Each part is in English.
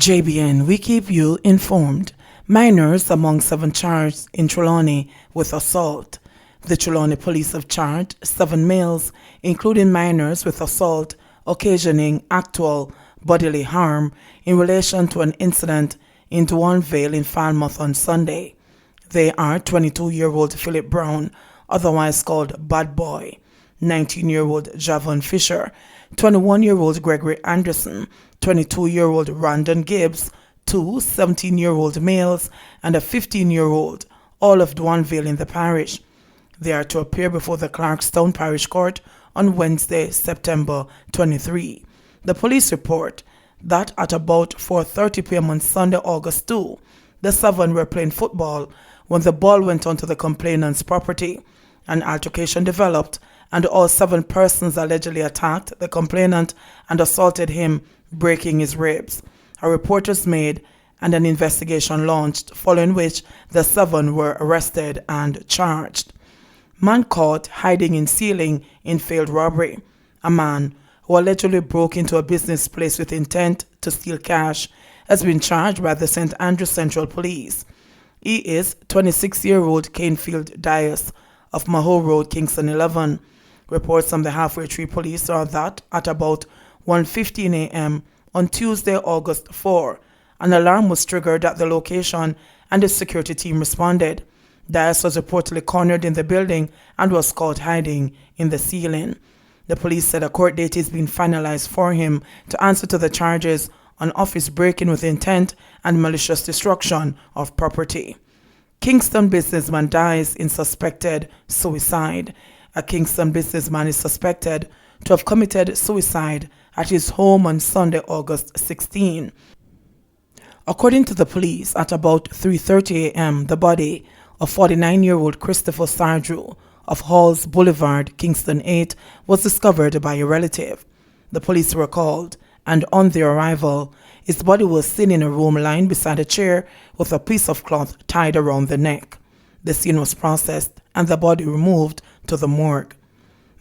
JBN, we keep you informed. Minors among 7 charged in Trelawney with assault. The Trelawney police have charged 7 males, including minors, with assault occasioning actual bodily harm in relation to an incident in Duanvale in Falmouth on Sunday. They are 22-year-old Philip Brown, otherwise called Bad Boy, 19-year-old Javon Fisher, 21-year-old Gregory Anderson, 22-year-old Randon Gibbs, 2 17-year-old males, and a 15-year-old, all of Duanvale in the parish. They are to appear before the Clarkstown Parish Court on Wednesday, September 23. The police report that at about 4:30 p.m. on Sunday, August 2, the 7 were playing football when the ball went onto the complainant's property. An altercation developed, and all 7 persons allegedly attacked the complainant and assaulted him, breaking his ribs. A report was made and an investigation launched, following which the 7 were arrested and charged. Man caught hiding in ceiling in failed robbery. A man who allegedly broke into a business place with intent to steal cash has been charged by the St. Andrews Central Police. He is 26-year-old Canefield Dias of Maho Road, Kingston 11. Reports from the Halfway Tree Police are that at about 1:15 a.m. on Tuesday, August 4, an alarm was triggered at the location and the security team responded. Dias was reportedly cornered in the building and was caught hiding in the ceiling. The police said a court date is being finalized for him to answer to the charges on office breaking with intent and malicious destruction of property. Kingston businessman dies in suspected suicide. A Kingston businessman is suspected to have committed suicide at his home on Sunday, August 16. According to the police, at about 3:30 a.m., the body of 49-year-old Christopher Sardrew of Halls Boulevard, Kingston 8, was discovered by a relative. The police were called, and on their arrival, his body was seen in a room lying beside a chair with a piece of cloth tied around the neck. The scene was processed and the body removed to the morgue.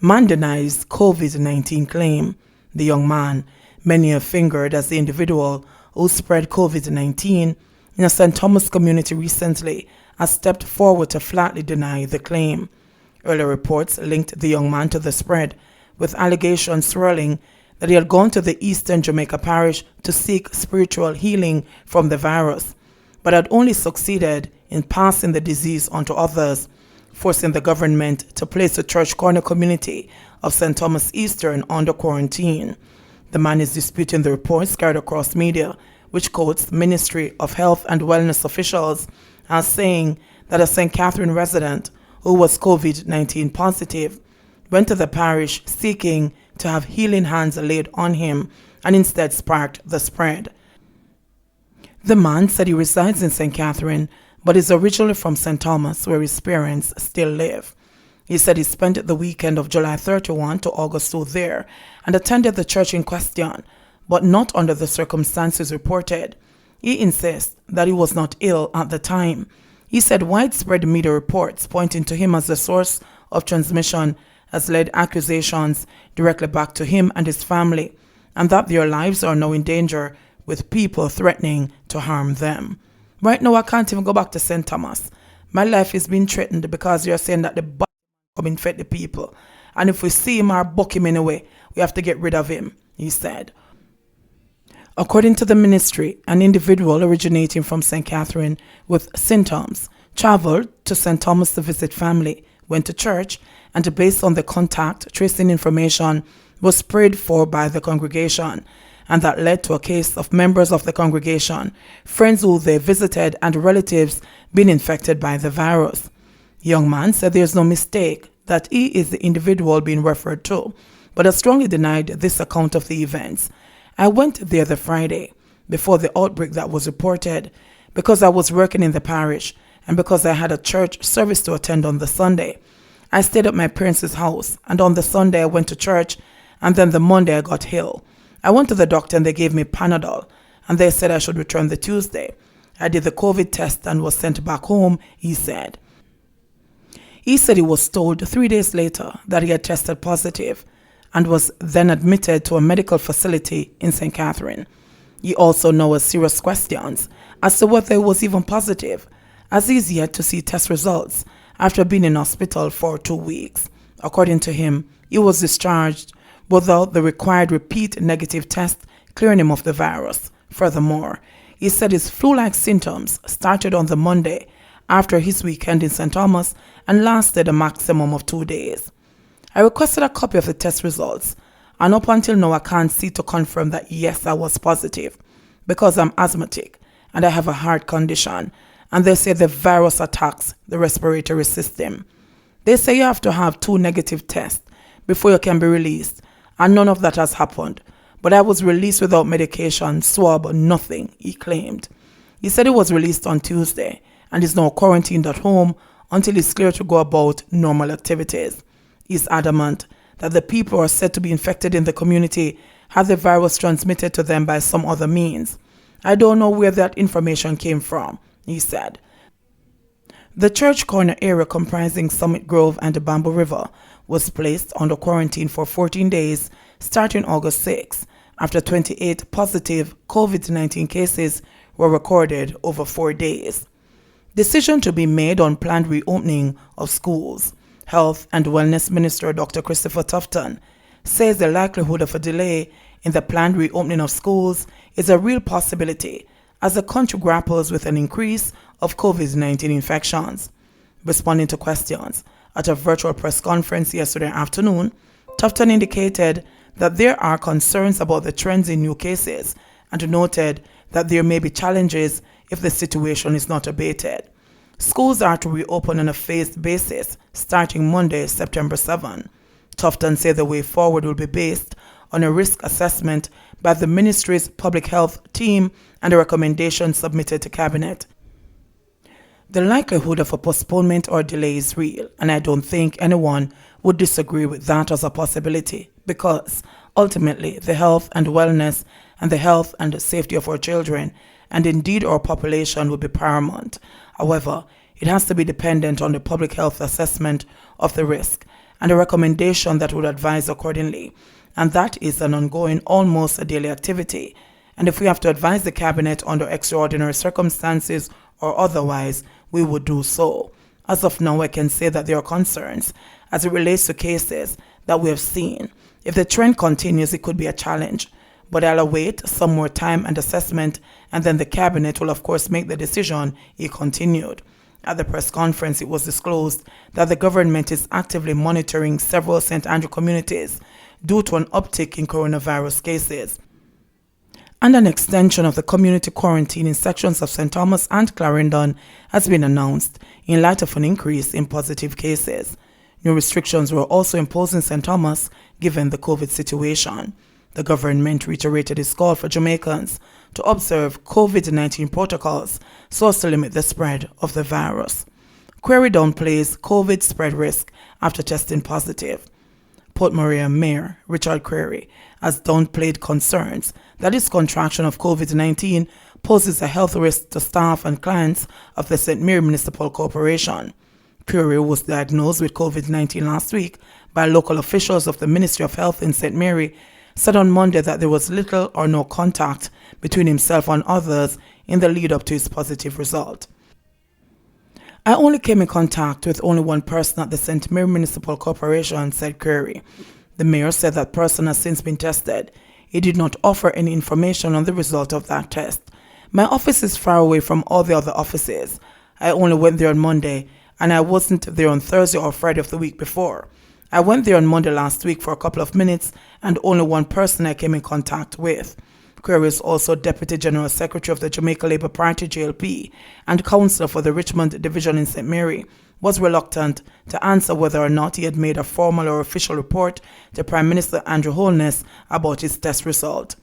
Man denies COVID-19 claim. The young man, many have fingered as the individual who spread COVID-19 in a St. Thomas community recently, has stepped forward to flatly deny the claim. Earlier reports linked the young man to the spread, with allegations swirling that he had gone to the eastern Jamaica parish to seek spiritual healing from the virus, but had only succeeded in passing the disease on to others, forcing the government to place the church corner community of St. Thomas Eastern under quarantine. The man is disputing the reports carried across media, which quotes Ministry of Health and Wellness officials as saying that a St. Catherine resident who was COVID-19 positive went to the parish seeking to have healing hands laid on him and instead sparked the spread. The man said he resides in St. Catherine but is originally from St. Thomas, where his parents still live. He said he spent the weekend of July 31 to August 2 there and attended the church in question, but not under the circumstances reported. He insists that he was not ill at the time. He said widespread media reports pointing to him as the source of transmission has led accusations directly back to him and his family, and that their lives are now in danger with people threatening to harm them. Right now, I can't even go back to St. Thomas. My life is being threatened because you're saying that the bad come infect the people. And if we see him or buck him anyway, we have to get rid of him, he said. According to the ministry, an individual originating from St. Catherine with symptoms traveled to St. Thomas to visit family, went to church, and based on the contact tracing information, was prayed for by the congregation, and that led to a case of members of the congregation, friends who they visited, and relatives being infected by the virus. The young man said there's no mistake that he is the individual being referred to, but has strongly denied this account of the events. I went there the Friday before the outbreak that was reported because I was working in the parish and because I had a church service to attend on the Sunday. I stayed at my parents' house, and on the Sunday I went to church, and then the Monday I got ill. I went to the doctor and they gave me Panadol, and they said I should return the Tuesday. I did the COVID test and was sent back home, he said. He said he was told 3 days later that he had tested positive and was then admitted to a medical facility in St. Catherine. He also now has serious questions as to whether he was even positive, as he is yet to see test results after being in hospital for 2 weeks. According to him, he was discharged without the required repeat negative test clearing him of the virus. Furthermore, he said his flu-like symptoms started on the Monday after his weekend in St. Thomas and lasted a maximum of 2 days. I requested a copy of the test results, and up until now I can't see to confirm that yes, I was positive, because I'm asthmatic and I have a heart condition, and they say the virus attacks the respiratory system. They say you have to have 2 negative tests before you can be released, and none of that has happened. But I was released without medication, swab, nothing, he claimed. He said he was released on Tuesday and is now quarantined at home until he's cleared to go about normal activities. He's adamant that the people who are said to be infected in the community have the virus transmitted to them by some other means. I don't know where that information came from, he said. The Church Corner area comprising Summit Grove and the Bamboo River was placed under quarantine for 14 days starting August 6 after 28 positive COVID-19 cases were recorded over 4 days. Decision to be made on planned reopening of schools. Health and Wellness Minister Dr. Christopher Tufton says the likelihood of a delay in the planned reopening of schools is a real possibility as the country grapples with an increase of COVID-19 infections. Responding to questions at a virtual press conference yesterday afternoon, Tufton indicated that there are concerns about the trends in new cases and noted that there may be challenges if the situation is not abated. Schools are to reopen on a phased basis starting Monday, September 7. Tufton said the way forward will be based on a risk assessment by the ministry's public health team and a recommendation submitted to Cabinet. The likelihood of a postponement or delay is real, and I don't think anyone would disagree with that as a possibility, because ultimately the health and wellness and the health and the safety of our children and indeed our population will be paramount. However, it has to be dependent on the public health assessment of the risk and a recommendation that would advise accordingly, and that is an ongoing, almost a daily activity. And if we have to advise the Cabinet under extraordinary circumstances or otherwise, we would do so. As of now, I can say that there are concerns as it relates to cases that we have seen. If the trend continues, it could be a challenge, but I'll await some more time and assessment, and then the Cabinet will of course make the decision, he continued. At the press conference, it was disclosed that the government is actively monitoring several St. Andrew communities due to an uptick in coronavirus cases, and an extension of the community quarantine in sections of St. Thomas and Clarendon has been announced in light of an increase in positive cases. New restrictions were also imposed in St. Thomas given the COVID situation. The government reiterated its call for Jamaicans to observe COVID-19 protocols so as to limit the spread of the virus. Query downplays COVID spread risk after testing positive. Port Maria Mayor Richard Query has downplayed concerns that its contraction of COVID-19 poses a health risk to staff and clients of the St. Mary Municipal Corporation. Query was diagnosed with COVID-19 last week by local officials of the Ministry of Health in St. Mary, said on Monday that there was little or no contact between himself and others in the lead up to his positive result. I only came in contact with only one person at the St. Mary Municipal Corporation, said Query. The mayor said that person has since been tested. He did not offer any information on the result of that test. My office is far away from all the other offices. I only went there on Monday, and I wasn't there on Thursday or Friday of the week before. I went there on Monday last week for a couple of minutes, and only one person I came in contact with. Query is also Deputy General Secretary of the Jamaica Labour Party, JLP, and Councillor for the Richmond Division in St. Mary, was reluctant to answer whether or not he had made a formal or official report to Prime Minister Andrew Holness about his test result.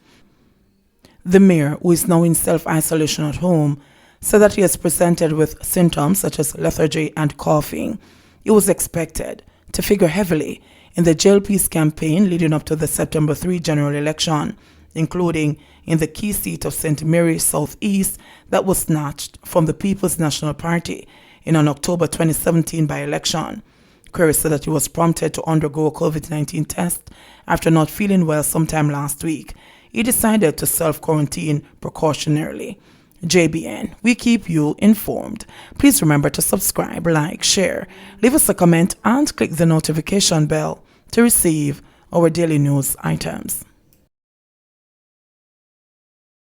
The mayor, who is now in self-isolation at home, said that he has presented with symptoms such as lethargy and coughing. He was expected to figure heavily in the JLP's campaign leading up to the September 3 general election, including in the key seat of St. Mary South East that was snatched from the People's National Party in an October 2017 by-election. Query said that he was prompted to undergo a COVID-19 test after not feeling well sometime last week. he decided to self-quarantine precautionarily. JBN, we keep you informed. Please remember to subscribe, like, share, leave us a comment, and click the notification bell to receive our daily news items.